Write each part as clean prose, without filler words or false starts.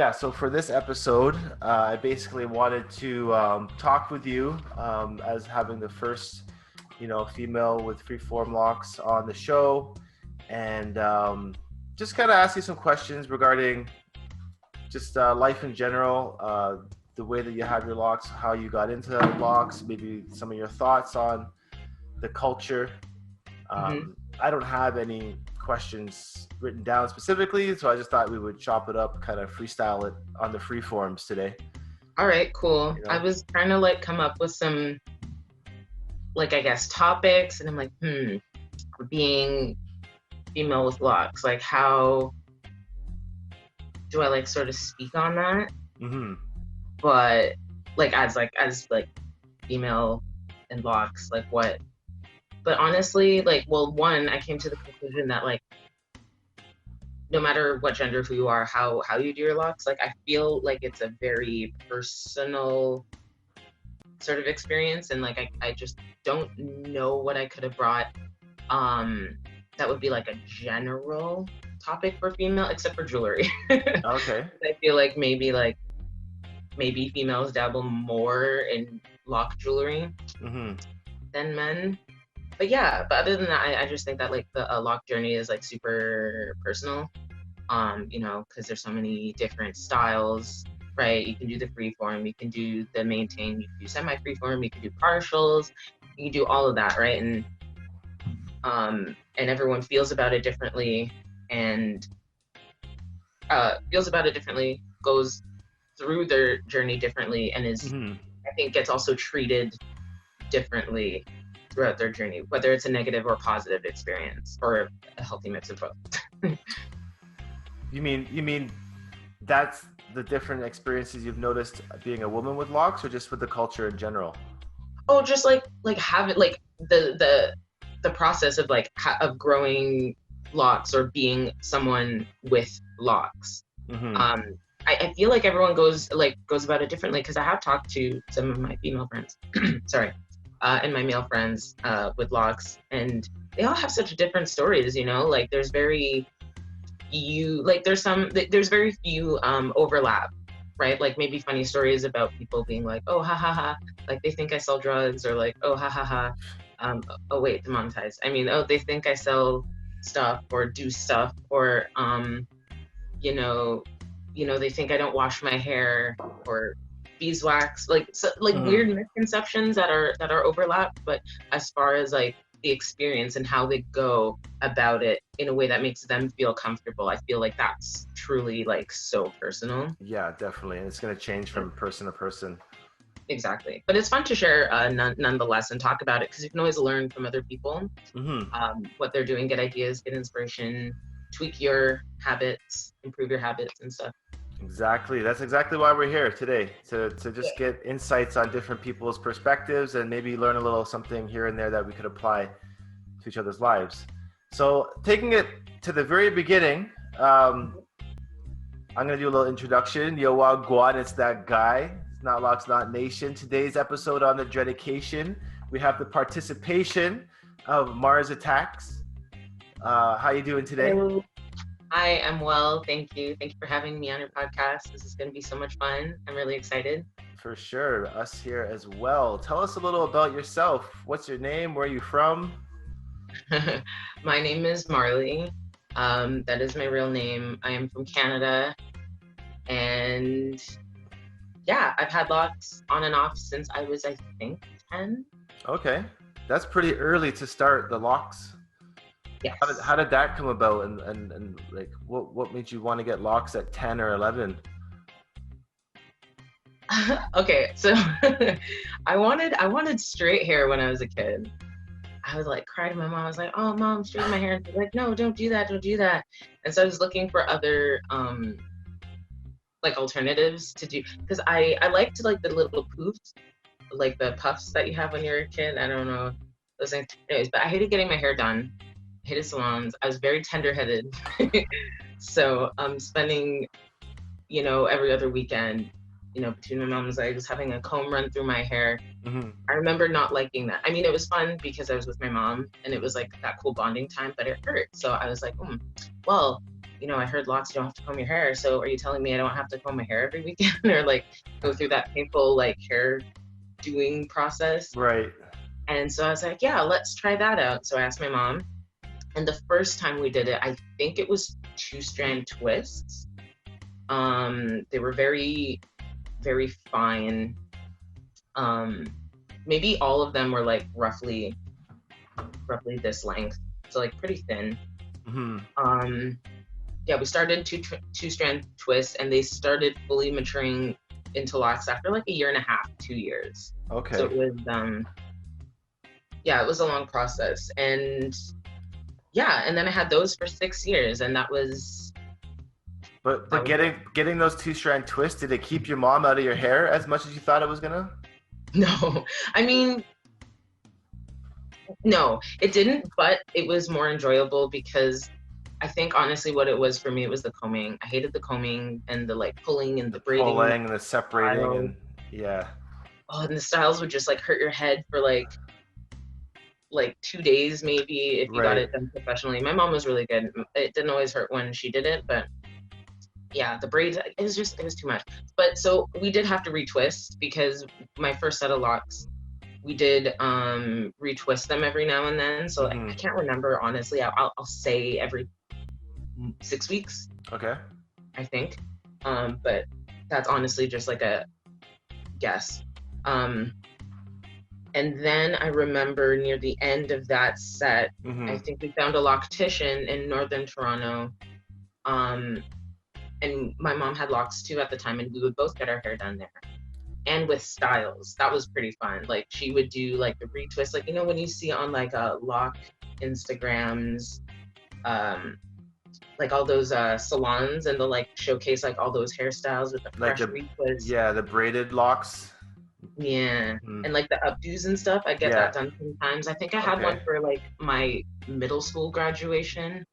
yeah, so for this episode, I basically wanted to talk with you as having the first, female with freeform locks on the show, and just kind of ask you some questions regarding just life in general, the way that you have your locks, how you got into locks, maybe some of your thoughts on the culture. Mm-hmm. I don't have any questions written down specifically, so I just thought we would chop it up, kind of freestyle it on the free forms today. All right, cool. You know? I was trying to come up with some, I guess, topics, and I'm like, being female with locks, how do I sort of speak on that? Mm-hmm. But as female and locks, what? But honestly, one, I came to the conclusion that no matter what gender, who you are, how you do your locks, I feel like it's a very personal sort of experience, and I just don't know what I could have brought that would be a general topic for female, except for jewelry. Okay. I feel like maybe females dabble more in lock jewelry than men. But yeah, but other than that, I just think that the lock journey is super personal, because there's so many different styles, right? You can do the freeform, you can do the maintain, you can do semi-freeform, you can do partials, you can do all of that, right? And everyone feels about it differently, and goes through their journey differently, and is I think gets also treated differently throughout their journey, whether it's a negative or positive experience, or a healthy mix of both. You mean that's the different experiences you've noticed being a woman with locks, or just with the culture in general? Oh, just having the process of of growing locks, or being someone with locks. I feel like everyone goes about it differently, because I have talked to some of my female friends sorry, and my male friends with locks, and they all have such different stories, there's very few overlap, right? Maybe funny stories about people being oh ha ha ha, they think I sell drugs, or oh ha ha ha, oh wait, demonetized. I mean, oh, they think I sell stuff or do stuff, or they think I don't wash my hair, or beeswax, weird misconceptions that are overlapped. But as far as the experience and how they go about it in a way that makes them feel comfortable, I feel that's truly so personal. Yeah, definitely, and it's going to change from person to person. Exactly, but it's fun to share nonetheless, and talk about it, because you can always learn from other people, what they're doing, get ideas, get inspiration, tweak your habits, improve your habits and stuff. Exactly. That's exactly why we're here today, to just get insights on different people's perspectives, and maybe learn a little something here and there that we could apply to each other's lives. So taking it to the very beginning, I'm going to do a little introduction. Yo, wagwan, it's that guy. It's Knotlocks, Not Nation. Today's episode on the Dreadication, we have the participation of MarzAttacks. How you doing today? Hello. I am well, thank you. Thank you for having me on your podcast. This is going to be so much fun. I'm really excited. For sure. Us here as well. Tell us a little about yourself. What's your name? Where are you from? My name is Marley. That is my real name. I am from Canada. And yeah, I've had locks on and off since I was, I think, 10. Okay. That's pretty early to start the locks. Yes. How did that come about, and what made you want to get locks at 10 or 11? Okay, so I wanted straight hair when I was a kid. I was crying to my mom. I was like, "Oh, mom, straighten my hair." And she's like, "No, don't do that. And so I was looking for other alternatives to do, because I liked the little poofs, the puffs that you have when you're a kid. I don't know those things. Anyways, but I hated getting my hair done. Hated salons. I was very tender-headed. So spending, every other weekend, between my mom's, I was having a comb run through my hair. I remember not liking that. I mean, it was fun because I was with my mom, and it was that cool bonding time, but it hurt. So I was like, well, I heard locks, you don't have to comb your hair. So are you telling me I don't have to comb my hair every weekend or like go through that painful like hair doing process? Right. And so I was like, yeah, let's try that out. So I asked my mom. And the first time we did it, I think it was 2-strand twists. They were very, very fine. Maybe all of them were like roughly this length, so like pretty thin. Yeah, we started two-strand twists, and they started fully maturing into locks after like 1.5 years, 2 years. Okay. So it was it was a long process, and then I had those for 6 years, and that was. But getting those 2-strand twists, did it keep your mom out of your hair as much as you thought it was gonna? No, I mean, no, it didn't, but it was more enjoyable because I think honestly what it was for me, it was the combing. I hated the combing and the like pulling and the braiding. Pulling and the separating and yeah. Oh, and the styles would just like hurt your head for like 2 days maybe if you got it done professionally. My mom was really good. It didn't always hurt when she did it, but yeah, the braids, it was too much. But so we did have to retwist because my first set of locks, we did retwist them every now and then. So I can't remember, honestly. I'll say every 6 weeks. Okay. I think. But that's honestly just like a guess. And then I remember near the end of that set, I think we found a loctician in Northern Toronto. And my mom had locks too at the time, and we would both get our hair done there. And with styles, that was pretty fun. Like she would do like the retwist, like when you see on like lock Instagrams, like all those salons, and they'll like showcase like all those hairstyles with the fresh retwist. Yeah, the braided locks. Yeah, and like the updos and stuff. I get that done sometimes. I think I had one for like my middle school graduation.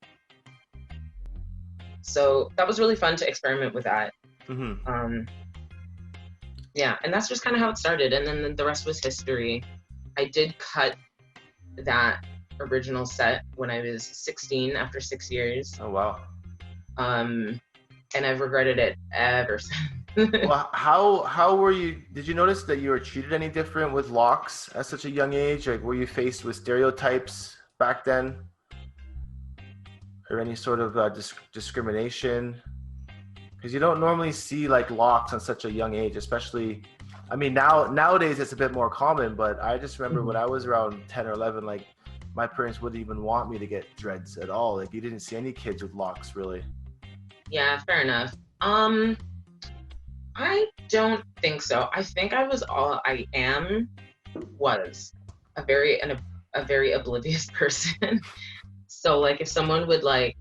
So that was really fun to experiment with that. Yeah, and that's just kind of how it started. And then the rest was history. I did cut that original set when I was 16 after 6 years. Oh, wow. And I've regretted it ever since. Well, how were you? Did you notice that you were treated any different with locks at such a young age? Like, were you faced with stereotypes back then? Or any sort of discrimination? Because you don't normally see like locks on such a young age, especially. I mean, nowadays it's a bit more common, but I just remember when I was around 10 or 11, like my parents wouldn't even want me to get dreads at all. Like you didn't see any kids with locks, really. Yeah, fair enough. I don't think so. I think I was a very oblivious person. So like if someone would like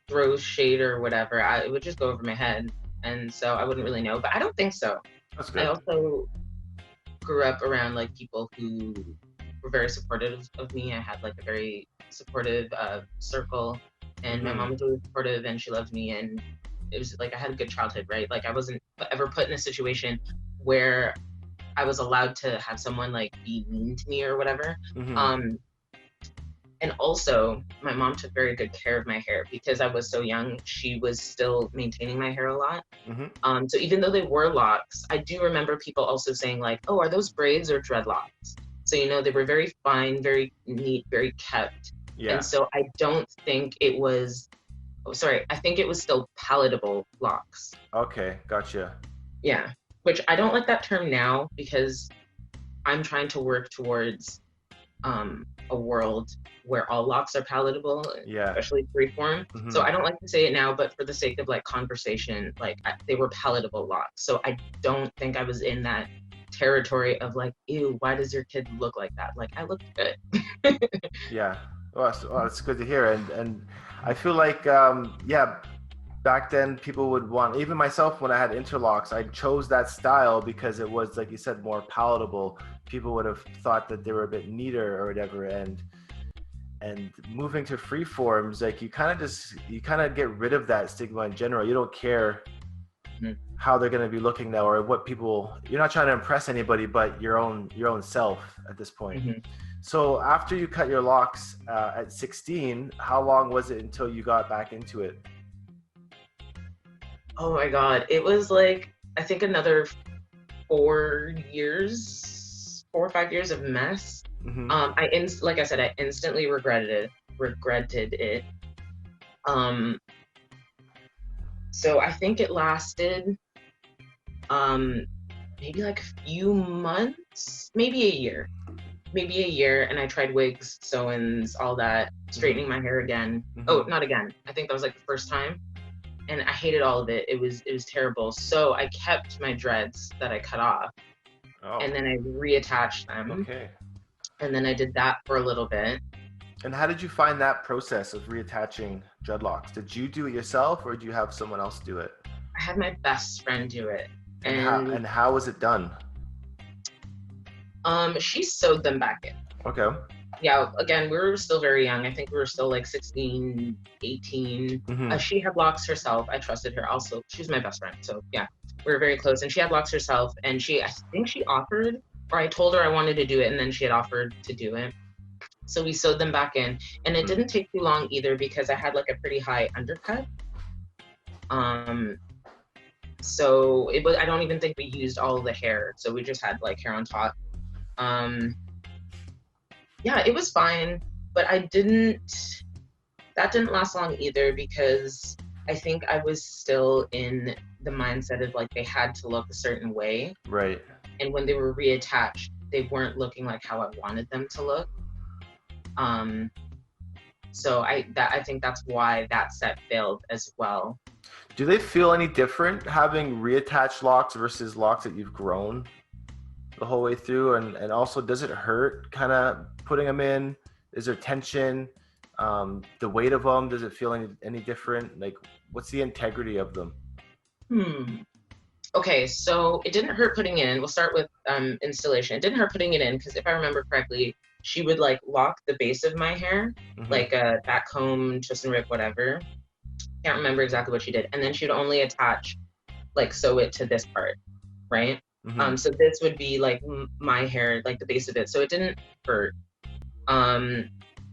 throw shade or whatever, it would just go over my head, and so I wouldn't really know. But I don't think so. That's good. I also grew up around like people who were very supportive of me. I had like a very supportive circle, and my mom was really supportive, and she loved me, and it was like I had a good childhood, right? Like I wasn't ever put in a situation where I was allowed to have someone like be mean to me or whatever. And also, my mom took very good care of my hair because I was so young. She was still maintaining my hair a lot. So even though they were locks, I do remember people also saying like, "Oh, are those braids or dreadlocks?" So they were very fine, very neat, very kept. Yeah. And so I don't think it was. I think it was still palatable locks. Okay, gotcha. Yeah, which I don't like that term now because I'm trying to work towards a world where all locks are palatable, especially freeform. So I don't like to say it now, but for the sake of like conversation, like they were palatable locks. So I don't think I was in that territory of like, ew, why does your kid look like that? Like I looked good. Yeah, well, it's good to hear, and I feel like back then people would want, even myself when I had interlocks, I chose that style because it was, like you said, more palatable. People would have thought that they were a bit neater or whatever, and moving to free forms, like you kind of get rid of that stigma in general. You don't care how they're going to be looking now or what people, you're not trying to impress anybody but your own self at this point. So after you cut your locks at 16, how long was it until you got back into it? Oh my God. It was like, I think another 4 years, 4 or 5 years of mess. Mm-hmm. Like I said, I instantly regretted it. So I think it lasted, maybe like a few months, maybe a year, and I tried wigs, sew-ins, all that, straightening my hair again. Oh, not again. I think that was like the first time, and I hated all of it. It was terrible. So I kept my dreads that I cut off, and then I reattached them. Okay. And then I did that for a little bit. And how did you find that process of reattaching dreadlocks? Did you do it yourself, or did you have someone else do it? I had my best friend do it. And how was it done? She sewed them back in. Okay. Yeah, again, we were still very young. I think we were still like 16, 18. Mm-hmm. She had locks herself. I trusted her. Also, she's my best friend. So yeah, we were very close. And she had locks herself. And I think she offered, or I told her I wanted to do it, and then she had offered to do it. So we sewed them back in. And it didn't take too long either, because I had like a pretty high undercut. So it was, I don't even think we used all of the hair. So we just had like hair on top. Yeah, it was fine, but that didn't last long either, because I think I was still in the mindset of like they had to look a certain way. Right. And when they were reattached, they weren't looking like how I wanted them to look. So I think that's why that set failed as well. Do they feel any different having reattached locks versus locks that you've grown the whole way through? And also, does it hurt kind of putting them in? Is there tension? The weight of them, does it feel any different? Like, what's the integrity of them? Okay, so it didn't hurt putting it in. We'll start with installation. It didn't hurt putting it in, because if I remember correctly, she would like lock the base of my hair, like a back comb, twist and rip, whatever. Can't remember exactly what she did. And then she'd only attach, like sew it to this part, right? So this would be like my hair, like the base of it. So it didn't hurt. The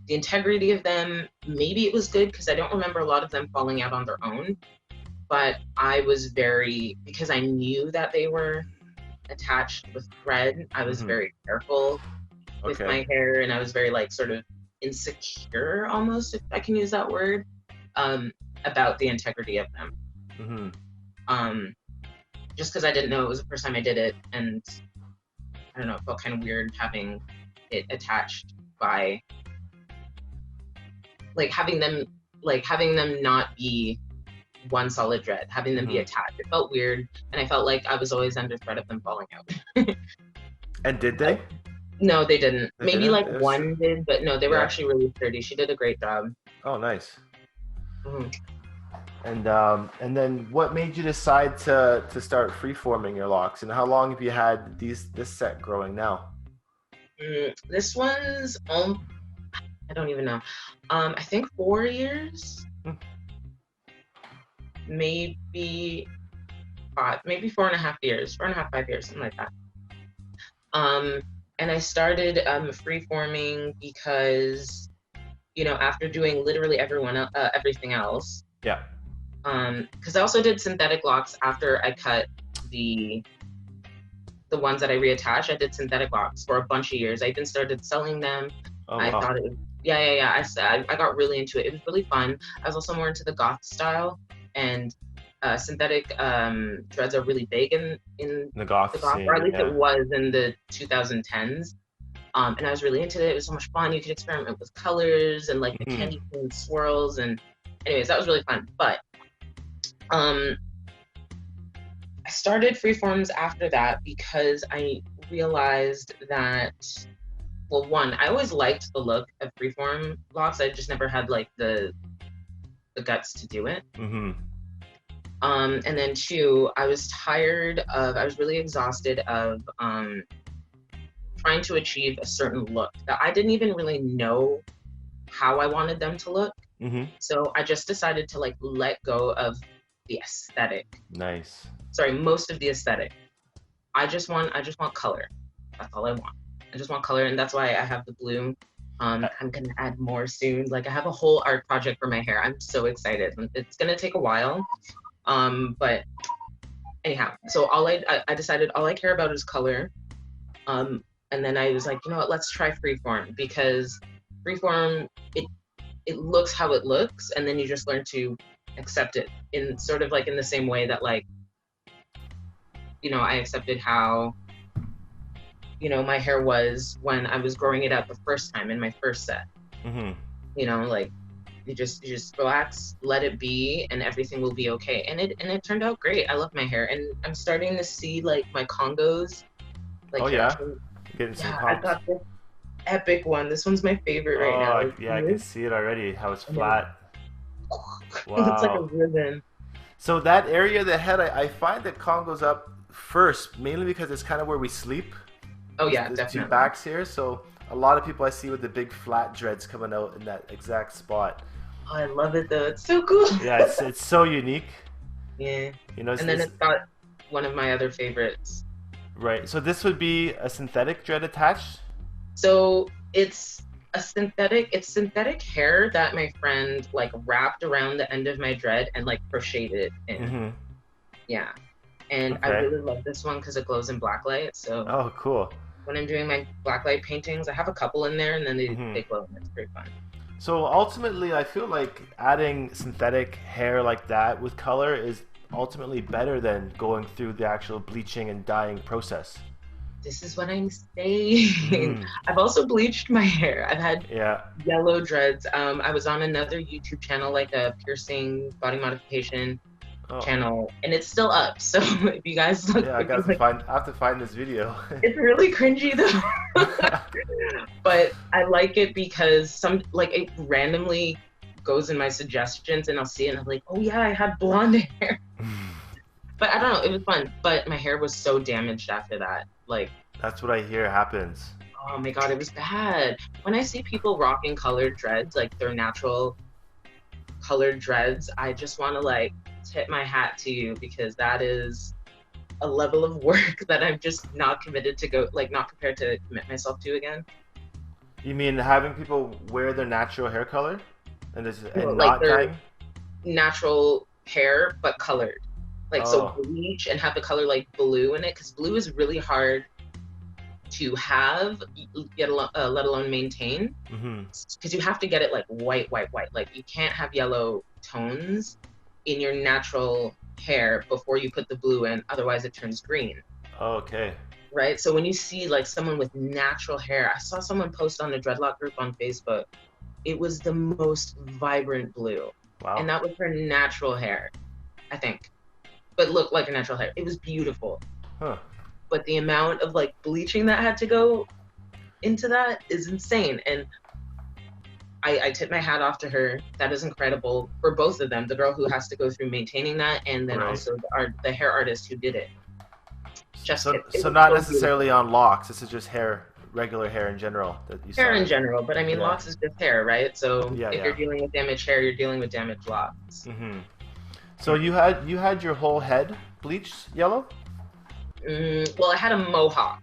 integrity of them, maybe it was good, because I don't remember a lot of them falling out on their own. But I was because I knew that they were attached with thread, I was very careful with my hair, and I was very like sort of insecure, almost, if I can use that word, about the integrity of them. Just because I didn't know, it was the first time I did it, and I don't know, it felt kind of weird having it attached by like having them not be one solid dread, having them be attached. It felt weird, and I felt like I was always under threat of them falling out. And did they? No, they didn't. Maybe like one did, but no, they were actually really sturdy. She did a great job. Oh, nice. And then what made you decide to start freeforming your locks, and how long have you had this set growing now? This one's I don't even know. I think 4 years. Maybe 5, maybe 4.5 years, 4.5, 5 years, something like that. And I started freeforming because, after doing literally everything else. Yeah. Because I also did synthetic locks after I cut the ones that I reattached. I did synthetic locks for a bunch of years. I even started selling them. I thought it was, yeah. I got really into it. It was really fun. I was also more into the goth style. And synthetic dreads are really big in the goth scene, or at least it was in the 2010s. And I was really into it. It was so much fun. You could experiment with colors and like the candy cane swirls. And anyways, that was really fun. But I started freeforms after that because I realized that, well, one, I always liked the look of freeform locks. I just never had like the guts to do it. And then two, I was really exhausted of trying to achieve a certain look that I didn't even really know how I wanted them to look. So I just decided to like let go of the aesthetic. Nice. Sorry, most of the aesthetic. I just want color. That's all I want. I just want color, and that's why I have the blue. I'm gonna add more soon. Like I have a whole art project for my hair. I'm so excited. It's gonna take a while, But anyhow, so I decided all I care about is color. And then I was like, you know what, let's try freeform, because freeform, it looks how it looks, and then you just learn to accept it in sort of like in the same way that, like, you know, I accepted how, you know, my hair was when I was growing it out the first time in my first set. Mm-hmm. You know, like you just relax, let it be, and everything will be okay. And it turned out great. I love my hair, and I'm starting to see like my Congos, like Oh hair yeah, change. getting some Yeah, I comps. got this epic one. This one's my favorite right now. Oh It's yeah, I can smooth, see it already. How it's and then flat. it's like a Wow. ribbon. So that area of the head, I find that Congo's up first, mainly because it's kind of where we sleep. Oh yeah, There's two definitely. backs here, so a lot of people I see with the big flat dreads coming out in that exact spot. Oh, I love it though. It's so cool. Yeah, it's so unique. Yeah. You know, And then it's got one of my other favorites. right. So this would be a synthetic dread attached. So it's synthetic hair that my friend like wrapped around the end of my dread and like crocheted it in. Mm-hmm. Yeah. And I Okay. really love this one because it glows in black light. So Oh, cool. when I'm doing my black light paintings, I have a couple in there, and then Mm-hmm. they glow, and it's pretty fun. So ultimately, I feel like adding synthetic hair like that with color is ultimately better than going through the actual bleaching and dyeing process. This is what I'm saying. Mm, I've also bleached my hair. I've had yeah. yellow dreads. I was on another YouTube channel, like a piercing body modification Oh, channel, and it's still up. So if you guys look, yeah. I if you got to like, find. I have to find this video. it's really cringy though. But I like it because some like it randomly goes in my suggestions, and I'll see it, and I'm like, oh yeah, I had blonde hair. But I don't know, it was fun. But my hair was so damaged after that. Like, That's what I hear happens. oh my god, it was bad. When I see people rocking colored dreads, like their natural colored dreads, I just want to like tip my hat to you, because that is a level of work that I'm just not committed to go, like not prepared to commit myself to again. You mean having people wear their natural hair color You know, and like not their dyeing? natural hair but colored. Like so Oh, bleach and have the color like blue in it, because blue is really hard to have, let alone maintain, mm-hmm. because you have to get it like white, white, white. Like you can't have yellow tones in your natural hair before you put the blue in, otherwise it turns green. Okay. Right? So when you see like someone with natural hair, I saw someone post on the Dreadlock group on Facebook. It was the most vibrant blue. And Wow. that was her natural hair, I think. But looked like her natural hair. It was beautiful. Huh. But the amount of like bleaching that had to go into that is insane. And I tip my hat off to her. That is incredible for both of them. The girl who has to go through maintaining that, and then Right. also the hair artist who did it. Just So, it so was not so beautiful. necessarily on locks. This is just hair, regular hair in general that you Hair saw. in general, but I mean, Yeah. locks is just hair, right? So Yeah. if you're Yeah. dealing with damaged hair, you're dealing with damaged locks. Mm-hmm. So Yeah. you had your whole head bleached yellow? Well, I had a mohawk,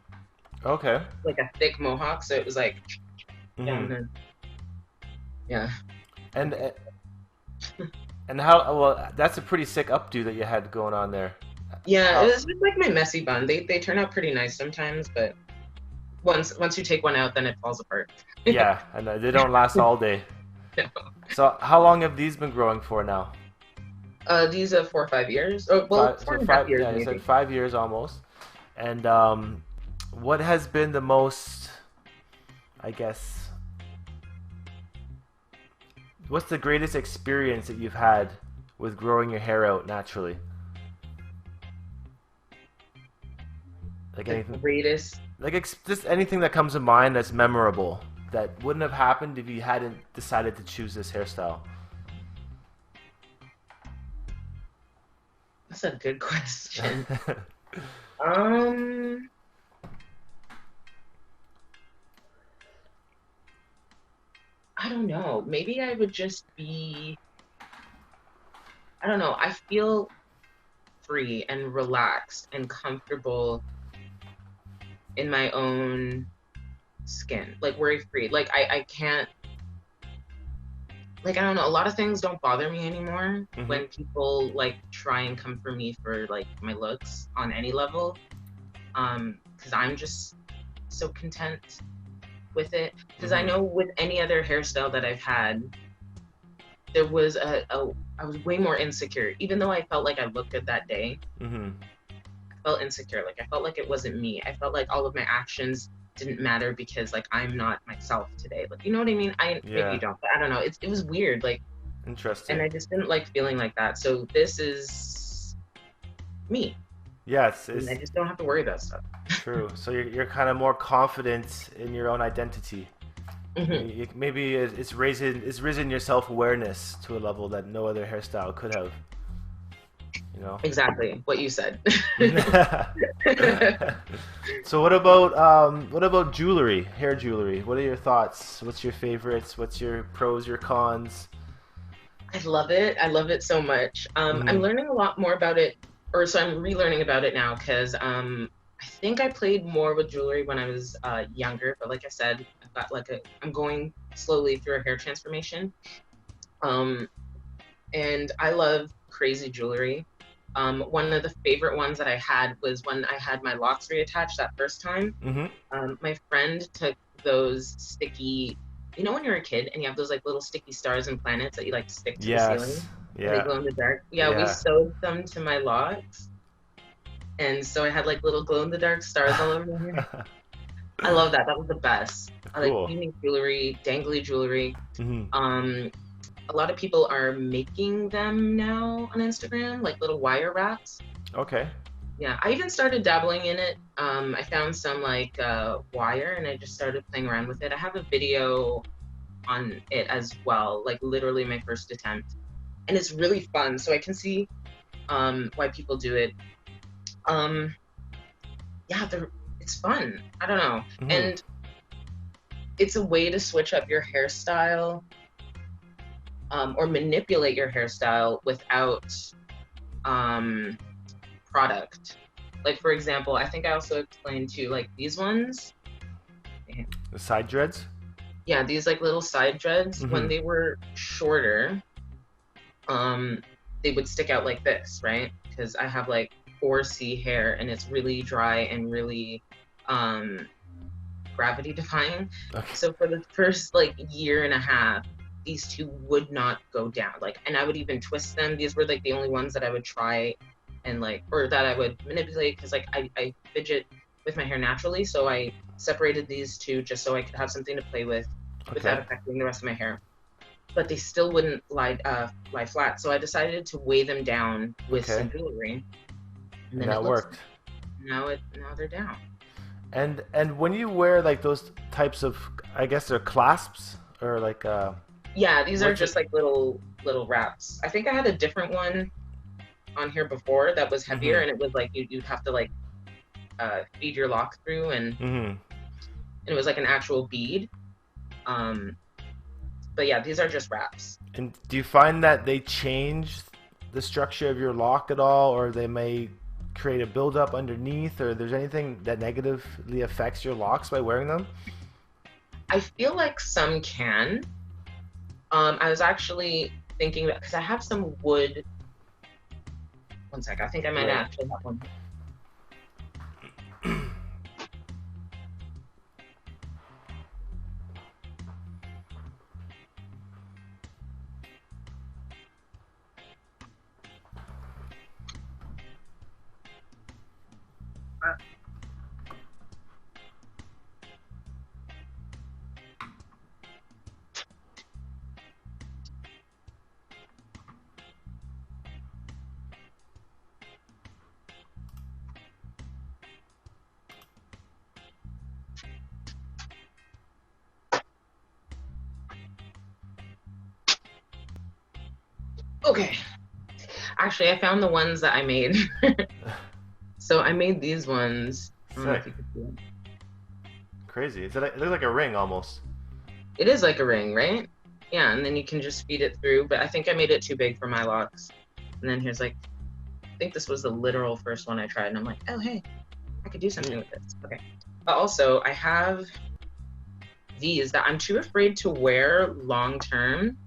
Okay. like a thick mohawk, so it was like down Mm-hmm. there. Yeah. And and how well that's a pretty sick updo that you had going on there. Yeah, it How was just like my messy bun. They turn out pretty nice sometimes, but once you take one out, then it falls apart. yeah, and they don't last all day. So how long have these been growing for now? These are 4 or 5 years. Oh, well, Five. four So and a half five. years Yeah, you said maybe. 5 years almost. And what has been the most? I guess. What's the greatest experience that you've had with growing your hair out naturally? Like The anything, greatest. like just anything that comes to mind that's memorable that wouldn't have happened if you hadn't decided to choose this hairstyle. That's a good question. Um, I don't know. Maybe I would just be. I don't know. I feel free and relaxed and comfortable in my own skin, like worry free. Like I can't like, I don't know, a lot of things don't bother me anymore Mm-hmm. when people like try and come for me for like my looks on any level. Because I'm just so content with it. Because I Mm-hmm. know with any other hairstyle that I've had, there was I was way more insecure. Even though I felt like I looked good that day, Mm-hmm. I felt insecure. Like I felt like it wasn't me. I felt like all of my actions didn't matter because like I'm not myself today. Like you know what I mean? Maybe you Yeah. don't, but I don't know. It was weird. Like, and Interesting. I just didn't like feeling like that. So this is me, Yeah, and I it's just don't have to worry about stuff. true. So you're kind of more confident in your own identity. Hmm. Maybe it's risen your self awareness to a level that no other hairstyle could have. You know. Exactly what you said. So what about jewelry, hair jewelry? What are your thoughts? What's your favorites? What's your pros, your cons? I love it. I love it so much. I'm Mm-hmm. learning a lot more about it, or so I'm relearning about it now because I think I played more with jewelry when I was younger. But like I said, I'm going slowly through a hair transformation. Um, and I love crazy jewelry. One of the favorite ones that I had was when I had my locks reattached that first time. Mm-hmm. My friend took those sticky, you know, when you're a kid and you have those like little sticky stars and planets that you like stick to the ceiling Yes. and they Yeah. glow in the dark. Yeah, we Yeah. sewed them to my locks. And so I had like little glow in the dark stars all over my hair. I love that. That was the best. I like Cool. unique jewelry, dangly jewelry. Mm-hmm. Um, a lot of people are making them now on Instagram, like little wire wraps. Okay. Yeah, I even started dabbling in it. I found some like wire and I just started playing around with it. I have a video on it as well, like literally my first attempt. And it's really fun. So I can see why people do it. Um, yeah, it's fun. I don't know. Mm-hmm. And it's a way to switch up your hairstyle or manipulate your hairstyle without um, product. Like for example, I think I also explained to like these ones. The side dreads. Yeah, these like little side dreads, when Mm-hmm. they were shorter, um, they would stick out like this, right? Because I have like 4C hair and it's really dry and really um, gravity defying. Okay. So for the first like year and a half, these two would not go down. Like, and I would even twist them. These were like the only ones that I would try and like, or that I would manipulate because like I fidget with my hair naturally. So I separated these two just so I could have something to play with without Okay. affecting the rest of my hair. But they still wouldn't lie flat. So I decided to weigh them down with Okay. some jewelry, and And then it that looks worked. now they're down. And when you wear like those types of, I guess they're clasps or like Yeah, these are what's it? just like little wraps. I think I had a different one on here before that was heavier, Mm-hmm. and it was like you'd have to like feed your lock through, Mm-hmm. and it was like an actual bead. Um, but yeah, these are just wraps. And do you find that they change the structure of your lock at all, or they may create a buildup underneath, or there's anything that negatively affects your locks by wearing them? I feel like some can. I was actually thinking that because I have some wood. One sec, I think I might Right. actually have one. Okay, actually, I found the ones that I made. So I made these ones. I don't know Sick. if you can see them. Crazy. It looks like a ring almost. It is like a ring, right? Yeah, and then you can just feed it through. But I think I made it too big for my locks. And then here's like, I think this was the literal first one I tried, and I'm like, oh hey, I could do something with this. Okay. But also, I have these that I'm too afraid to wear long term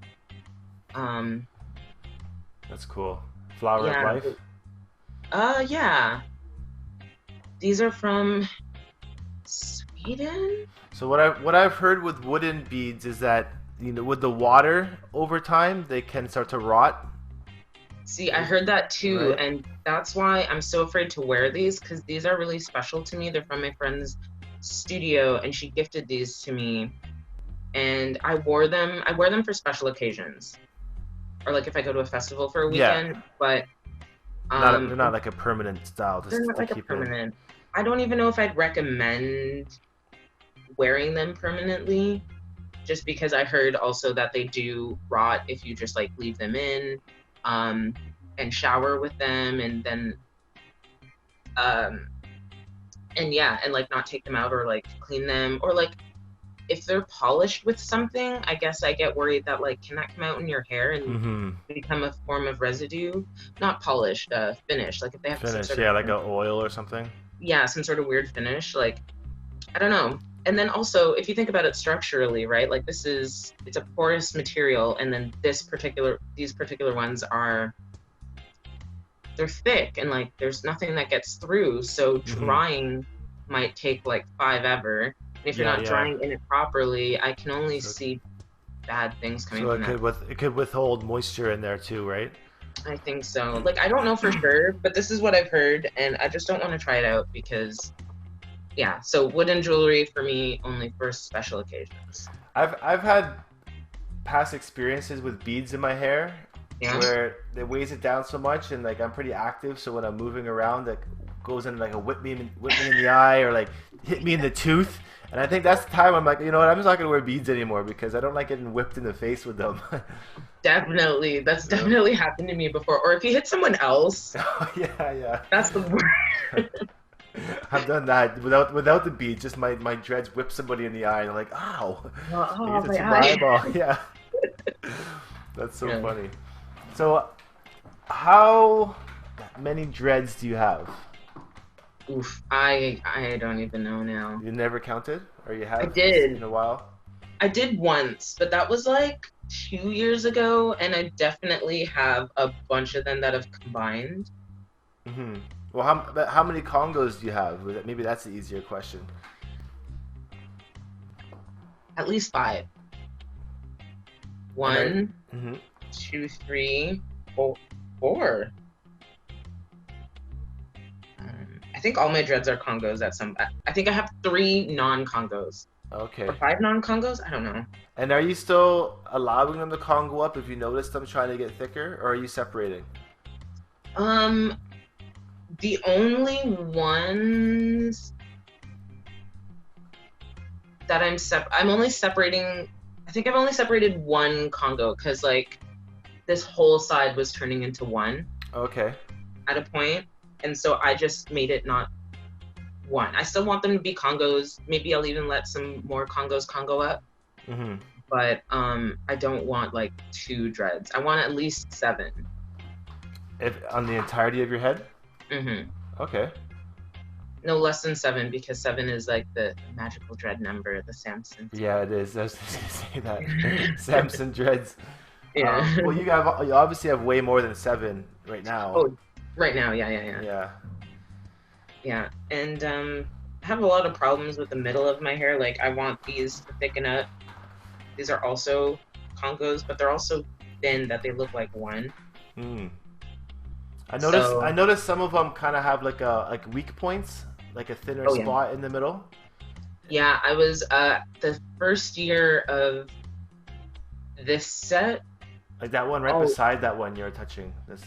Um, That's cool. Flower of yeah. Life. Yeah. These are from Sweden? So what I've heard with wooden beads is that with the water over time they can start to rot. See, I heard that too, Right? and that's why I'm so afraid to wear these because these are really special to me. They're from my friend's studio, and she gifted these to me, and I wore them. I wear them for special occasions, or like if I go to a festival for a Yeah. weekend. But They're not like a permanent style they're just not to like a keep it. permanent. I don't even know if I'd recommend wearing them permanently, just because I heard also that they do rot if you just like leave them in, um, and shower with them, and then um, and yeah, and like not take them out or like clean them, or like if they're polished with something, I guess I get worried that like can that come out in your hair and Mm-hmm. become a form of residue? Not polished, finished. Like if they have some Finish, sort yeah, of, like a oil or something. yeah, some sort of weird finish, like I don't know. And then also, if you think about it structurally, right? Like it's a porous material, and then these particular ones they're thick, and like there's nothing that gets through. So Mm-hmm. drying might take like 5 ever. And if you're Yeah, not yeah. drying in it properly, I can only So see bad things coming so from that. it could withhold moisture in there too, right? I think so. Like I don't know for sure, but this is what I've heard, and I just don't want to try it out because yeah. So wooden jewelry for me only for special occasions. I've had past experiences with beads in my hair Yeah. where it weighs it down so much, and like I'm pretty active, so when I'm moving around, like goes in like a whip me in the eye or like hit me in the tooth. And I think that's the time I'm like, you know what, I'm just not gonna wear beads anymore because I don't like getting whipped in the face with them. Definitely. That's Yeah. definitely happened to me before. Or if you hit someone else, Yeah, yeah. that's the worst. I've done that without the beads. Just my dreads whip somebody in the eye, and I'm like, ow! I Oh, guess it's my in my eye. eyeball. Yeah, that's so Yeah. funny. So, how many dreads do you have? Oof. I don't even know now. You never counted, or you I have? It's did. been a while. I did once, but that was like 2 years ago, and I definitely have a bunch of them that have combined. Hmm. Well, how many Congos do you have? Maybe that's the easier question. At least five. And are. One, Hmm. two, three, four. I think all my dreads are Congos at some. I think I have three non-Congos Okay. or five non-Congos. I don't know. And are you still allowing them to Congo up if you notice them trying to get thicker, or are you separating? Um, the only ones that I'm only separating. I think I've only separated one Congo because like this whole side was turning into one Okay. at a point, and so I just made it not one. I still want them to be Congos. Maybe I'll even let some more Congos Congo up, Mm-hmm. but I don't want like two dreads. I want at least seven. If on the entirety of your head? Hmm. Okay. No less than seven because seven is like the magical dread number, the Samson. Yeah, it is. I was just gonna say that. Samson dreads. Yeah. Well, you obviously have way more than 7 right now. Oh, right now, yeah. Yeah. Yeah, and I have a lot of problems with the middle of my hair. Like I want these to thicken up. These are also Congos, but they're also thin that they look like one. Hmm. So, I noticed some of them kind of have like weak points, like a thinner oh yeah, spot in the middle. yeah. I was the first year of this set. Like that one right Oh, beside that one you're touching. This.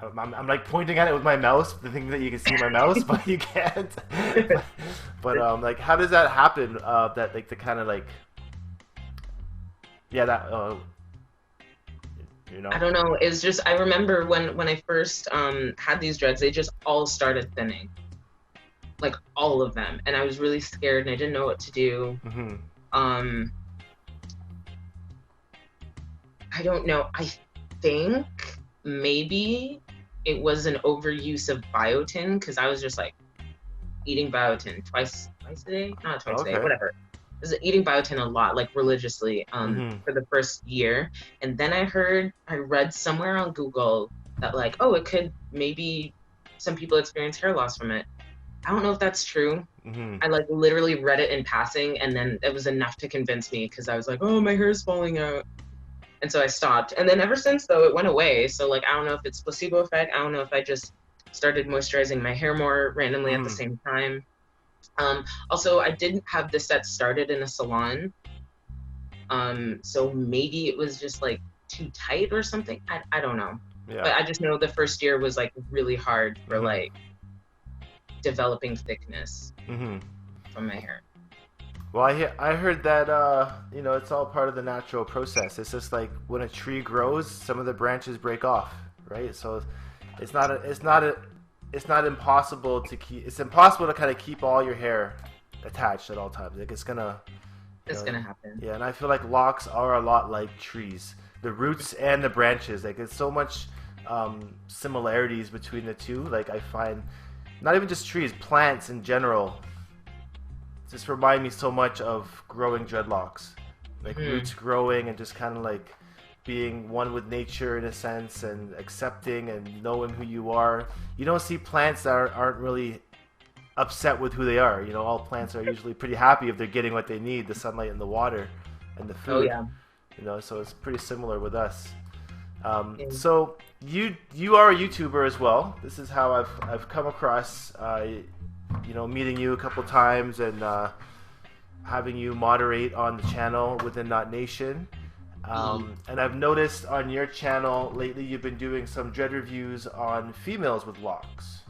I'm like pointing at it with my mouse, the thing that you can see my mouse, but you can't. But like, how does that happen? That like the kind of like, yeah, that you know. I don't know. It's just I remember when I first had these dreads, they just all started thinning, like all of them, and I was really scared and I didn't know what to do. Mm-hmm. Um, I don't know. I think maybe it was an overuse of biotin because I was just like eating biotin twice a day, not twice a day, Okay. whatever. was eating biotin a lot, like religiously, Mm-hmm. for the first year. And then I read somewhere on Google that like, oh, it could maybe some people experience hair loss from it. I don't know if that's true. Mm-hmm. I like literally read it in passing, and then it was enough to convince me because I was like, oh, my hair's falling out. And so I stopped. And then ever since, though, it went away. So like, I don't know if it's placebo effect. I don't know if I just started moisturizing my hair more randomly at the Mm-hmm. same time. Also, I didn't have the set started in a salon. So maybe it was just like too tight or something. I don't know. Yeah. But I just know the first year was like really hard for Mm-hmm. like developing thickness Mm-hmm. from my hair. Well, I heard that you know, it's all part of the natural process. It's just like when a tree grows, some of the branches break off, right? So it's not impossible to keep. It's impossible to kind of keep all your hair attached at all times. Like it's gonna, you It's know, gonna happen. yeah. And I feel like locks are a lot like trees, the roots and the branches. Like there's so much similarities between the two. Like I find, not even just trees, plants in general just remind me so much of growing dreadlocks, like roots growing and just kind of like being one with nature in a sense and accepting and knowing who you are. You don't see plants that aren't really upset with who they are. You know, all plants are usually pretty happy if they're getting what they need, the sunlight and the water and the food. Oh yeah. You know, so it's pretty similar with us. Yeah. So you are a YouTuber as well. This is how I've come across you know, meeting you a couple times and having you moderate on the channel within KNOTNATION. And I've noticed on your channel lately you've been doing some dread reviews on females with locks.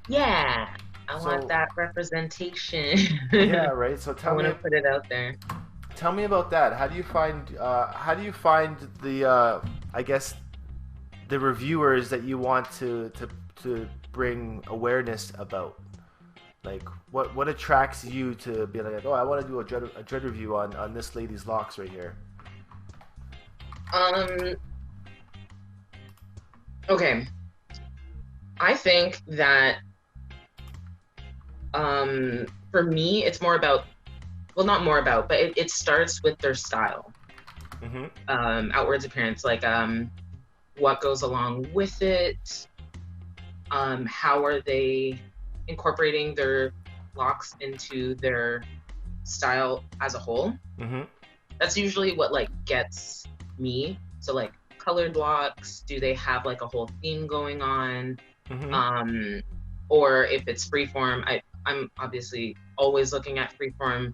Yeah. I So- want that representation. Yeah, right. So I tell want me to put it out there. tell me about that. How do you find the I guess the reviewers that you want to bring awareness about? Like what attracts you to be like, oh, I want to do a dread review on this lady's locks right here? Okay. I think that for me it's more about, well, not more about, but it starts with their style. Mm-hmm. Outwards appearance, like what goes along with it, how are they incorporating their locks into their style as a whole. Mm-hmm. That's usually what like gets me. So like colored locks, do they have like a whole theme going on? Mm-hmm. Or if it's freeform, I'm obviously always looking at freeform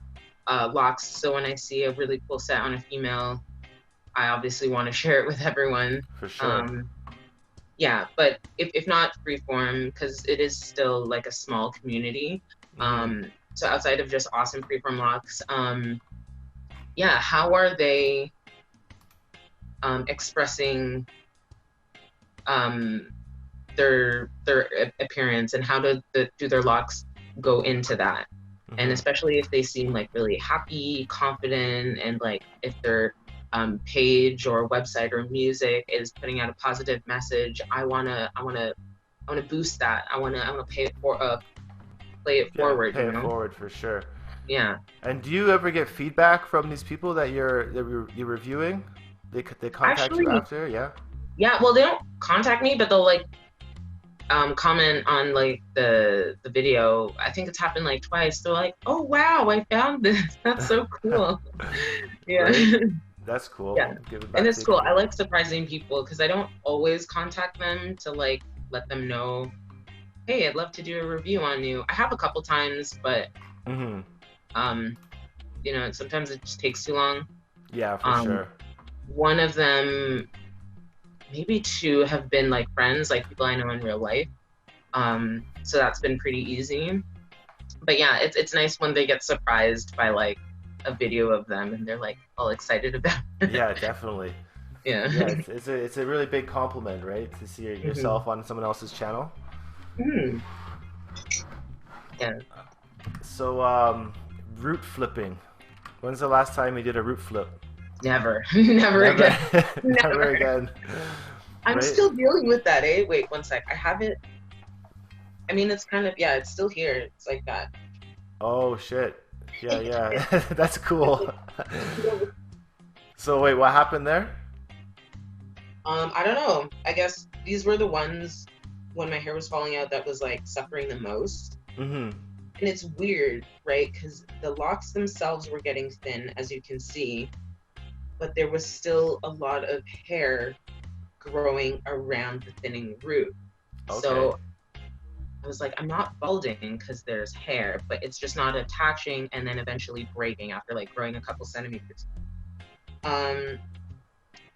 locks. So when I see a really cool set on a female, I obviously want to share it with everyone. For sure. Yeah, but if not freeform, because it is still like a small community. So outside of just awesome freeform locks, yeah, how are they expressing their appearance, and how do their locks go into that? And especially if they seem like really happy, confident, and like if their page or website or music is putting out a positive message, I wanna boost that. I wanna play it forward. Pay you it know? forward for sure. Yeah. And do you ever get feedback from these people that you're reviewing? They contact Actually, you after, yeah? Yeah. Well, they don't contact me, but they'll like comment on like the video. I think it's happened like twice. They're like, "Oh wow, I found this. That's so cool." Yeah. Right? That's cool. Yeah. Give it back And it's to cool. you. I like surprising people because I don't always contact them to like let them know, hey, I'd love to do a review on you. I have a couple times, but you know, sometimes it just takes too long. Yeah, for sure. One of them, maybe two, have been like friends, like people I know in real life. So that's been pretty easy. But yeah, it's nice when they get surprised by like a video of them and they're like all excited about it. Yeah, definitely. Yeah. Yeah, it's a really big compliment, right? To see yourself on someone else's channel. Yeah. So, root flipping. When's the last time you did a root flip? Never. Never again. Never again. I'm Right? still dealing with that, eh? Wait, one sec. I have it. I mean, it's kind of, yeah, it's still here. It's like that. Oh shit! Yeah, yeah. That's cool. So wait, what happened there? I don't know. I guess these were the ones when my hair was falling out that was like suffering the most. Mm-hmm. And it's weird, right? Because the locks themselves were getting thin, as you can see, but there was still a lot of hair growing around the thinning root. Okay. So I was like, I'm not balding because there's hair, but it's just not attaching and then eventually breaking after like growing a couple centimeters.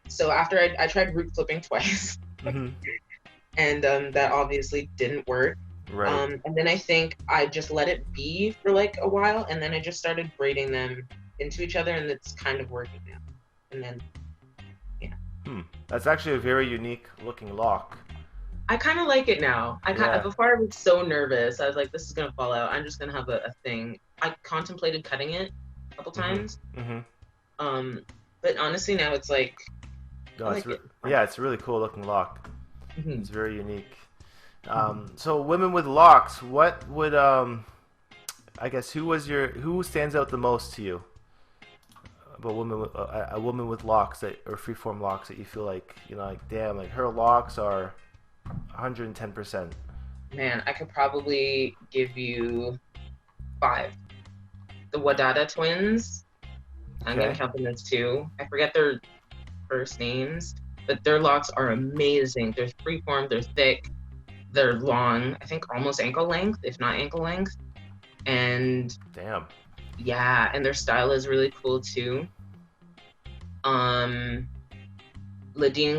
So after I tried root flipping twice, Mm-hmm. and that obviously didn't work. Right. And then I think I just let it be for like a while, and then I just started braiding them into each other, and it's kind of working now. And then, yeah. That's actually a very unique looking lock. I kind of like it now. Yeah. Before I was so nervous. I was like, this is gonna fall out. I'm just gonna have a thing. I contemplated cutting it a couple times. Mm-hmm. But honestly now it's like, No, I like it. yeah, it's a really cool looking lock. Mm-hmm. It's very unique. So women with locks, what would I guess who stands out the most to you? About a woman with locks or freeform locks that you feel like, like damn, like her locks are 110%. Man, I could probably give you 5. The Wadada twins. I'm gonna count them as 2. I forget their first names, but their locks are amazing. They're freeform, they're thick, they're long. I think almost ankle length, if not ankle length. And damn. Yeah, and their style is really cool too. Ladine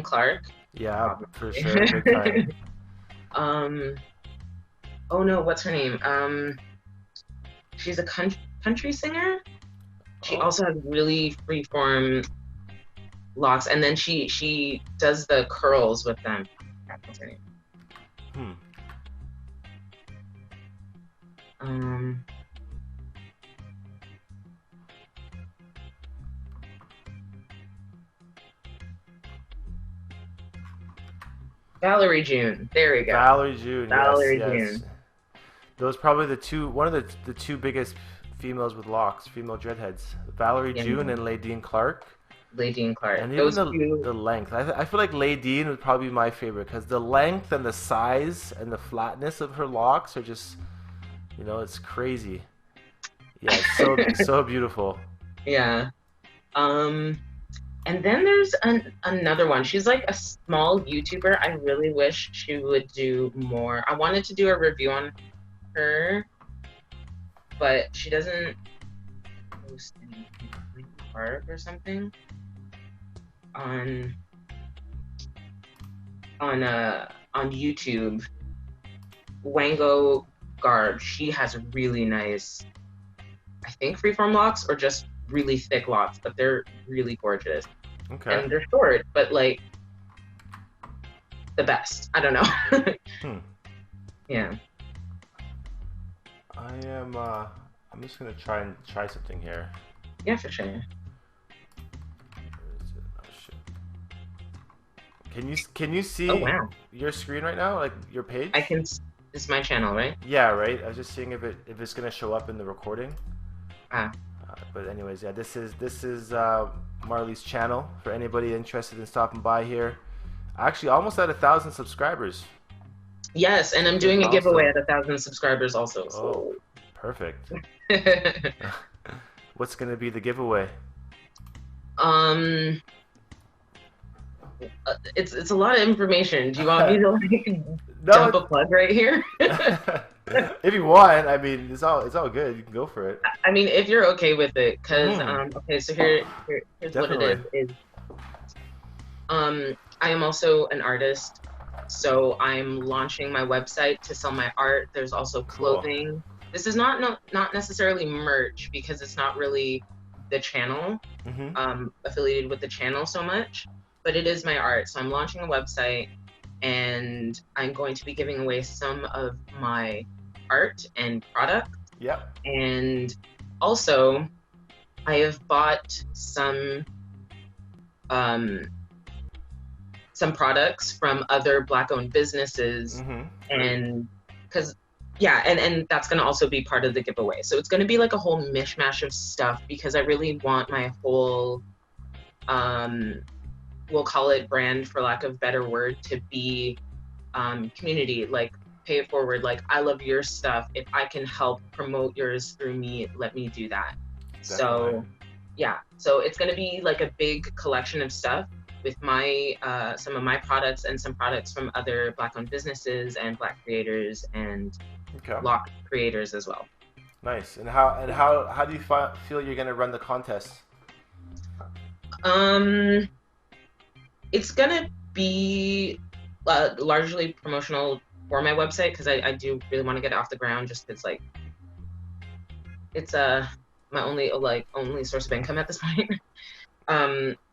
Clark. Yeah, for sure. Big time. Oh no, what's her name? She's a country singer. She also has really freeform locks, and then she does the curls with them. What's her name? Valerie June. There we go. Valerie June. Valerie yes. June. Those probably one of the two biggest females with locks, female dreadheads. Valerie June and Ladine Clark. Ladine Clark. And even the length. I feel like Ladine would probably be my favorite because the length and the size and the flatness of her locks are just, it's crazy. Yeah, it's so beautiful. Yeah. And then there's another one. She's like a small YouTuber. I really wish she would do more. I wanted to do a review on her, but she doesn't post anything or something on YouTube. Wango Garb. She has really nice, I think, freeform locks or just really thick locks, but they're really gorgeous. Okay. And they're short, but like the best. I don't know. Yeah. I'm just gonna try something here. Yeah, for sure. Can you see your screen right now, like your page? I can. It's my channel, right? Yeah, right. I was just seeing if it's gonna show up in the recording. But anyways, yeah, this is Marley's channel for anybody interested in stopping by here. Actually, almost at 1,000 subscribers. Yes, and I'm doing a giveaway at 1,000 subscribers also. So. Oh, perfect. What's gonna be the giveaway? It's a lot of information. Do you want me to like dump a plug right here? If you want, I mean, it's all good. You can go for it. I mean, if you're okay with it, because okay, so here's Definitely. What it is. I am also an artist, so I'm launching my website to sell my art. There's also clothing. Cool. This is not necessarily merch because it's not really the channel affiliated with the channel so much, but it is my art. So I'm launching a website, and I'm going to be giving away some of my art and products. Yep. And also, I have bought some products from other Black-owned businesses, and because Yeah, and that's going to also be part of the giveaway. So it's going to be like a whole mishmash of stuff because I really want my whole, we'll call it brand for lack of better word, to be community, like pay it forward. Like, I love your stuff. If I can help promote yours through me, let me do that. Definitely. So yeah, so it's going to be like a big collection of stuff with my some of my products and some products from other Black-owned businesses and Black creators and Okay. lock creators as well. Nice. And how do you feel you're gonna run the contest? It's gonna be largely promotional for my website because I do really want to get it off the ground, just because like it's my only source of income at this point.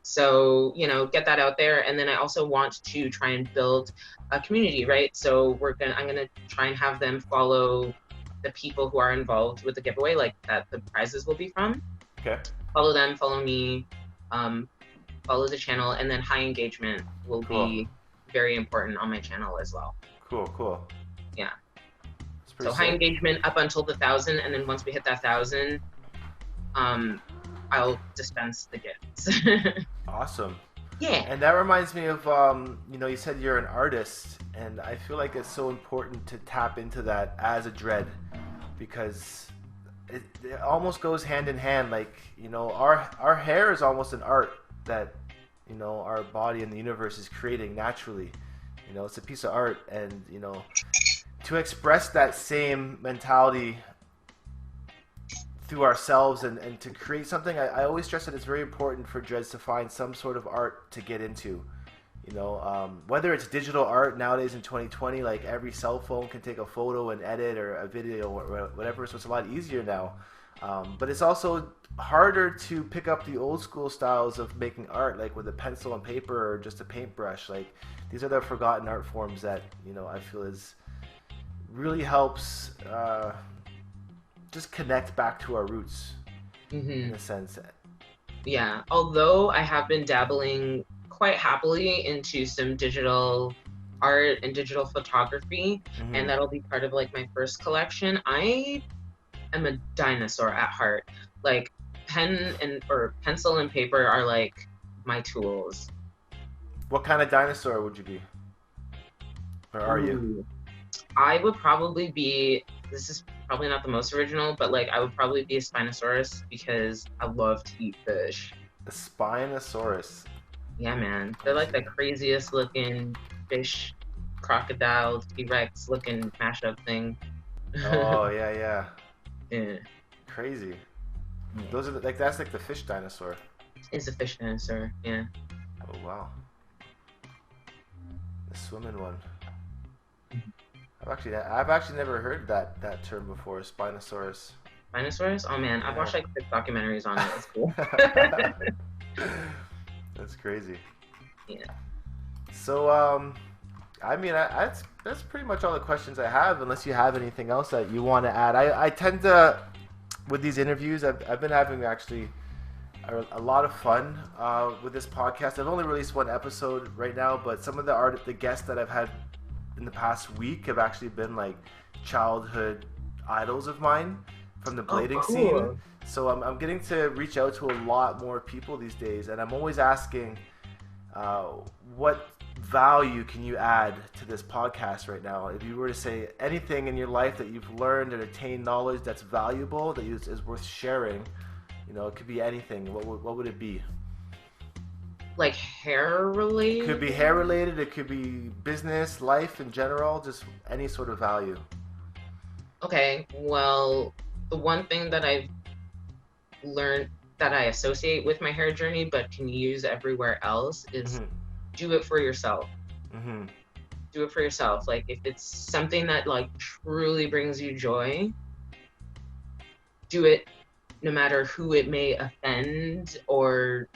So get that out there, and then I also want to try and build a community, right? So I'm gonna try and have them follow the people who are involved with the giveaway, like that the prizes will be from. Okay. Follow them, follow me, follow the channel, and then high engagement will be very important on my channel as well. Cool. Yeah. So high engagement up until the 1,000, and then once we hit that 1,000, I'll dispense the gifts. Awesome. Yeah. And that reminds me of you said you're an artist, and I feel like it's so important to tap into that as a dread, because it almost goes hand in hand. Like, our hair is almost an art that our body and the universe is creating naturally. It's a piece of art, and to express that same mentality through ourselves and to create something, I always stress that it's very important for dreads to find some sort of art to get into. Whether it's digital art nowadays in 2020, like every cell phone can take a photo and edit, or a video or whatever, so it's a lot easier now. But it's also harder to pick up the old school styles of making art, like with a pencil and paper or just a paintbrush. Like, these are the forgotten art forms that I feel is really helps just connect back to our roots, in a sense. Yeah, although I have been dabbling quite happily into some digital art and digital photography, and that'll be part of like my first collection. I am a dinosaur at heart. Like, pencil and paper are like my tools. What kind of dinosaur would you be? Or are you? I would probably be, this is probably not the most original, but like I would probably be a Spinosaurus because I love to eat fish. A Spinosaurus. Yeah, man. They're like the craziest looking fish, crocodile, T-Rex looking mashup thing. Oh, yeah. Yeah. Crazy. Those are that's like the fish dinosaur. It's a fish dinosaur, yeah. Oh, wow. The swimming one. I've actually never heard that term before, Spinosaurus. Spinosaurus? Oh man, I've watched like 6 documentaries on it. It's cool. That's crazy. Yeah. So, that's pretty much all the questions I have, unless you have anything else that you want to add. I tend to, with these interviews, I've been having actually a lot of fun with this podcast. I've only released 1 episode right now, but some of the guests that I've had in the past week have actually been like childhood idols of mine from the blading scene. So I'm getting to reach out to a lot more people these days, and I'm always asking, what value can you add to this podcast right now? If you were to say anything in your life that you've learned and attained knowledge that's valuable, that is worth sharing, it could be anything. What would it be? Like hair related? It could be hair related. It could be business, life in general, just any sort of value. Okay, well, the one thing that I've learned that I associate with my hair journey but can use everywhere else is do it for yourself. Do it for yourself. Like, if it's something that like truly brings you joy, do it no matter who it may offend or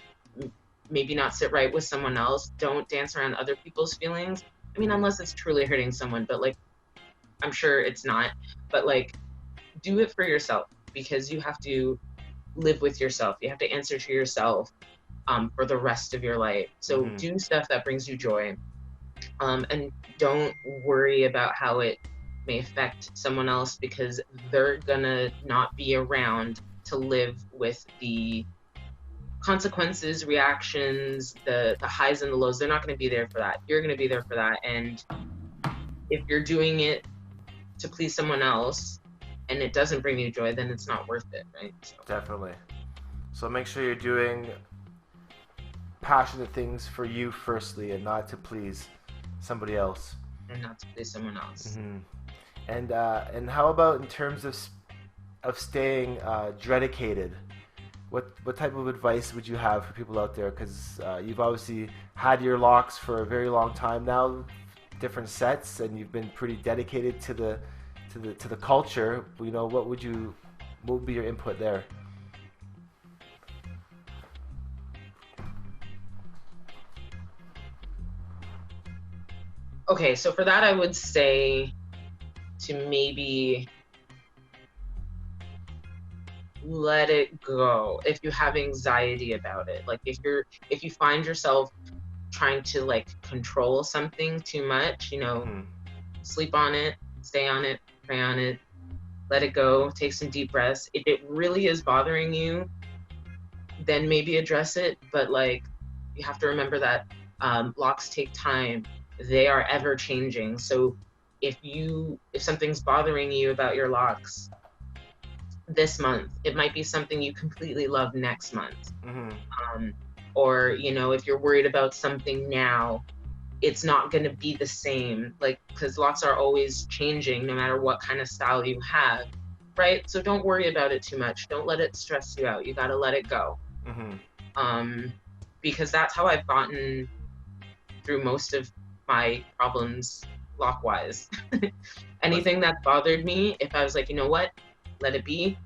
maybe not sit right with someone else. Don't dance around other people's feelings. I mean, unless it's truly hurting someone, but like, I'm sure it's not. But like, do it for yourself, because you have to live with yourself. You have to answer to yourself for the rest of your life. So do stuff that brings you joy, and don't worry about how it may affect someone else because they're gonna not be around to live with the consequences, reactions, the highs and the lows. They're not going to be there for that. You're going to be there for that. And if you're doing it to please someone else and it doesn't bring you joy, then it's not worth it, right? So. Definitely. So make sure you're doing passionate things for you firstly, and not to please somebody else. And not to please someone else. Mm-hmm. And how about in terms of staying dreadicated? What type of advice would you have for people out there? Because you've obviously had your locks for a very long time now, different sets, and you've been pretty dedicated to the culture. You know, what would be your input there? Okay, so for that, I would say to maybe let it go if you have anxiety about it. Like if you find yourself trying to like control something too much, you know, sleep on it, stay on it, pray on it, let it go, take some deep breaths. If it really is bothering you, then maybe address it. But like, you have to remember that locks take time. They are ever changing. So if something's bothering you about your locks this month, it might be something you completely love next month. Or, you know, if you're worried about something now, it's not going to be the same, like, because locks are always changing no matter what kind of style you have, right? So don't worry about it too much. Don't let it stress you out. You got to let it go. Because that's how I've gotten through most of my problems lock-wise. Anything that bothered me, if I was like, you know what, let it be.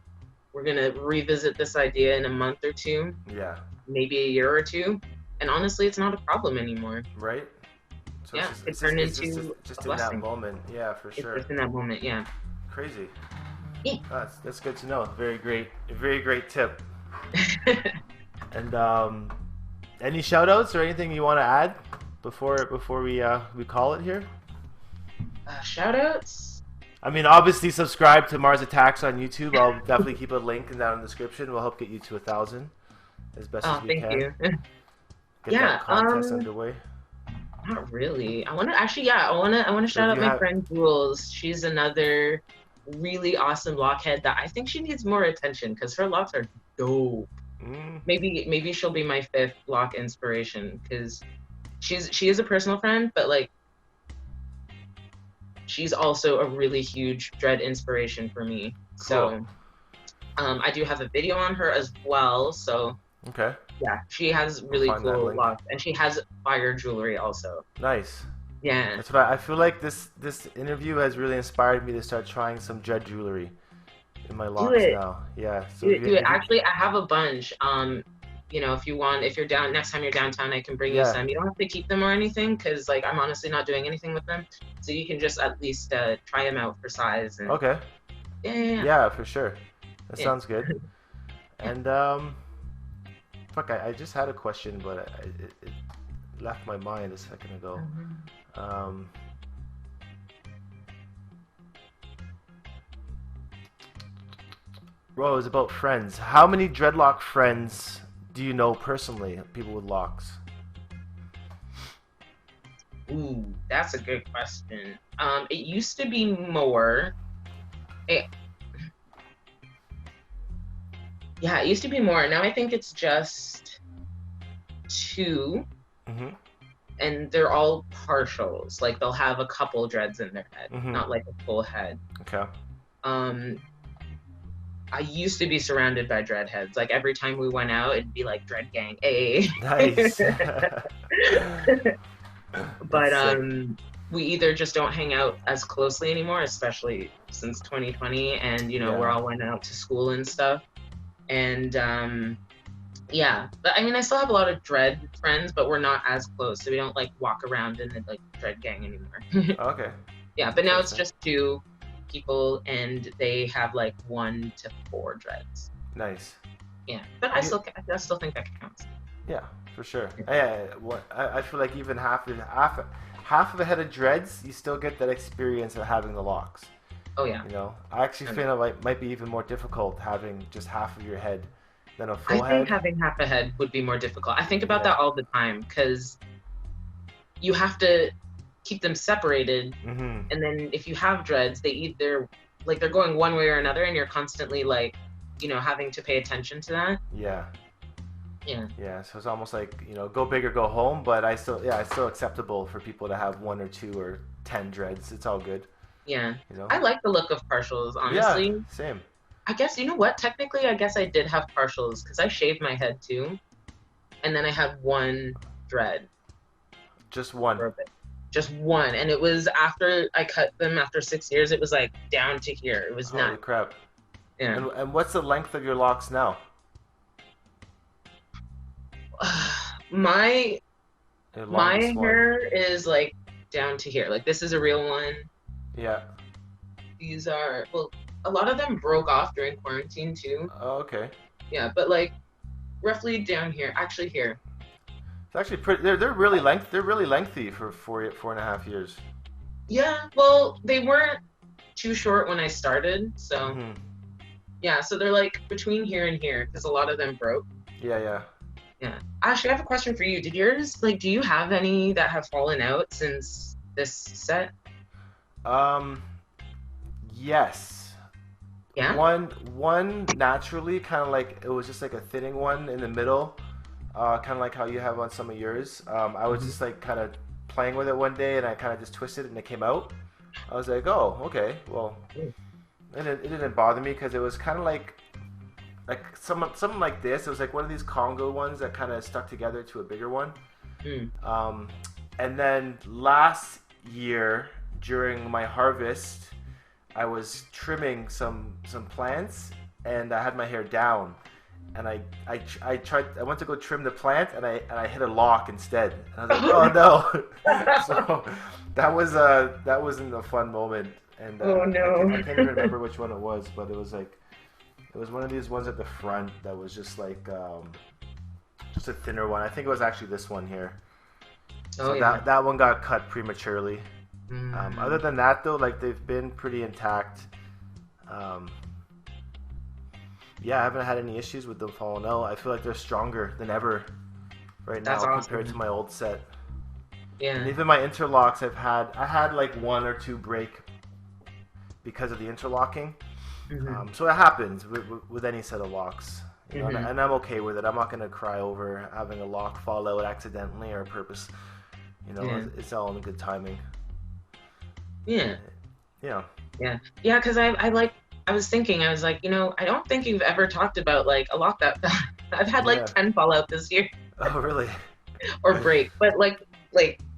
We're going to revisit this idea in a month or two. Yeah. Maybe a year or two. And honestly, it's not a problem anymore. Right? So yeah, it's turned just into just a in that blessing. moment. Yeah, for sure. It's just in that moment, yeah. Crazy. Yeah. That's good to know. Very great tip. And any shout outs or anything you want to add before we call it here? Shout outs? I mean, obviously subscribe to MarzAttacks on YouTube. I'll definitely keep a link down in the description. We'll help get you to 1,000 as best as we can. Thank you. Get that contest underway. Not really. I want to shout out my friend Jules. She's another really awesome lockhead that I think she needs more attention because her locks are dope. Maybe she'll be my 5th lock inspiration because she is a personal friend, but like she's also a really huge dread inspiration for me. Cool. So I do have a video on her as well. So okay. Yeah, she has really cool locks, and she has fire jewelry also. Nice. Yeah. That's what I feel like. This interview has really inspired me to start trying some dread jewelry in my locks now. Yeah. So do it. Actually, I have a bunch. You know, if you're down next time you're downtown, I can bring you some. You don't have to keep them or anything, because like I'm honestly not doing anything with them. So you can just at least try them out for size. And, okay. Yeah, for sure. That sounds good. And fuck, I just had a question, but it left my mind a second ago. Well, it was about friends. How many dreadlock friends do you know personally? People with locks. Ooh, that's a good question. It used to be more. It used to be more. Now I think it's just 2. And they're all partials. Like they'll have a couple dreads in their head, not like a full head. Okay. I used to be surrounded by dreadheads. Like every time we went out, it'd be like dread gang. Hey. Nice. But we either just don't hang out as closely anymore, especially since 2020, and you know we're all went out to school and stuff. And but I mean I still have a lot of dread friends, but we're not as close, so we don't like walk around in the like dread gang anymore. Okay. Yeah, but now it's just 2 people, and they have like 1 to 4 dreads. Nice. Yeah, but I still think that counts. Yeah, for sure. Yeah, I feel like even half half of a head of dreads, you still get that experience of having the locks. Oh yeah. You know, I actually feel it might be even more difficult having just half of your head than a full I head. think having half a head would be more difficult. I think about that all the time because you have to keep them separated, and then if you have dreads, they either like they're going one way or another, and you're constantly like, you know, having to pay attention to that. Yeah. Yeah. Yeah, so it's almost like, you know, go big or go home, but it's still acceptable for people to have 1 or 2 or 10 dreads. It's all good. Yeah. You know? I like the look of partials, honestly. Yeah, same. I guess, you know what? Technically, I guess I did have partials because I shaved my head too. And then I had 1 dread. Just 1. Just 1. And it was after I cut them after 6 years, it was like down to here. It was not. Holy crap. Yeah. And what's the length of your locks now? My hair is like down to here. Like this is a real one. Yeah. These are, well, a lot of them broke off during quarantine too. Oh, okay. Yeah, but like roughly down here, actually here. It's actually pretty. They're really lengthy for 4.5 years. Yeah, well, they weren't too short when I started, so yeah, so they're like between here and here because a lot of them broke. Yeah. Yeah. Actually, I have a question for you. Do you have any that have fallen out since this set? Yes. Yeah. One naturally, kind of like it was just like a thinning one in the middle, kind of like how you have on some of yours. I was just like kind of playing with it one day, and I kind of just twisted it, and it came out. I was like, oh, okay, well, it didn't bother me because it was kind of like something like this. It was like one of these Congo ones that kind of stuck together to a bigger one. And then last year during my harvest, I was trimming some plants, and I had my hair down, and I went to go trim the plant, and I hit a lock instead. And I was like, oh no! So that wasn't a fun moment. And oh no! I can't even remember which one it was, but it was like. It was one of these ones at the front that was just like, just a thinner one. I think it was actually this one here. So that one got cut prematurely. Other than that, though, like they've been pretty intact. Yeah, I haven't had any issues with them falling out. I feel like they're stronger than ever right now compared to my old set. Yeah. And even my interlocks, I had like 1 or 2 break because of the interlocking. So it happens with any set of locks, you know, and I'm okay with it. I'm not gonna cry over having a lock fall out accidentally or purpose. You know, it's all in good timing. Yeah. Yeah. Yeah. Yeah. Because I was thinking, I was like, you know, I don't think you've ever talked about like a lock that I've had like 10 fall out this year. Oh really? Or break, but like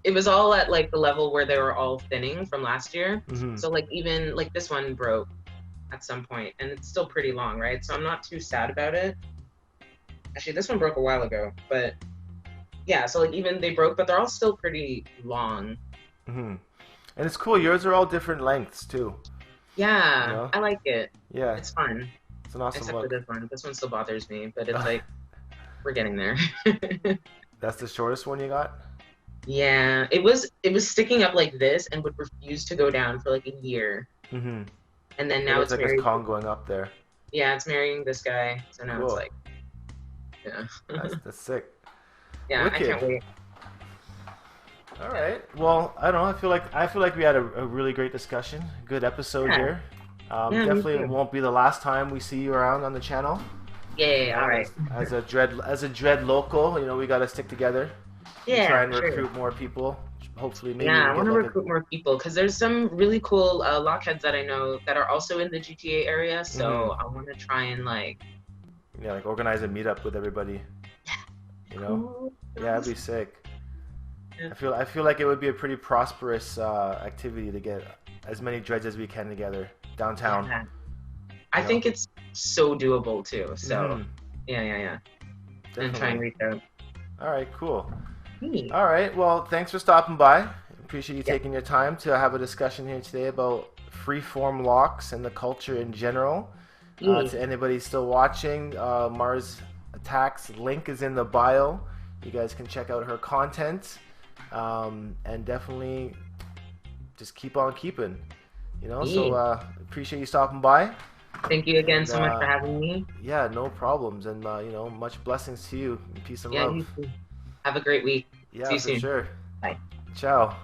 it was all at like the level where they were all thinning from last year. So like even like this one broke at some point, and it's still pretty long, right? So I'm not too sad about it. Actually, this one broke a while ago, but yeah, so like even they broke, but they're all still pretty long. And it's cool. Yours are all different lengths too. Yeah, you know? I like it. Yeah, it's fun. It's an awesome Except look. for this one. This one still bothers me, but it's like we're getting there. That's the shortest one you got? Yeah, it was sticking up like this and would refuse to go down for like a year. And then now it's like married. This Kong going up there. Yeah, it's marrying this guy. So now it's like, yeah. that's sick. Yeah, wicked. I can't wait. All right. Well, I don't know. I feel like we had a really great discussion. Good episode here. Definitely won't be the last time we see you around on the channel. Yeah. All right. As a dread local, you know, we got to stick together. Yeah. Try and recruit more people. Hopefully, maybe. Yeah, I want to recruit more people because there's some really cool lockheads that I know that are also in the GTA area. So I want to try and like organize a meetup with everybody. Yeah. You know. Yeah, that'd be sick. Yeah. I feel like it would be a pretty prosperous activity to get as many dreads as we can together downtown. Yeah. I think it's so doable too. So yeah. Definitely. And try and reach out. All right, cool. All right, well, thanks for stopping by. Appreciate you taking your time to have a discussion here today about freeform locks and the culture in general. To anybody still watching, MarzAttacks link is in the bio. You guys can check out her content. and definitely just keep on keeping. You know, Yeah. so appreciate you stopping by. Thank you again And, so much for having me. Yeah, no problems, and you know, much blessings to you. Peace and love. You too. Have a great week. Yeah, See you for soon. sure. Bye. Ciao.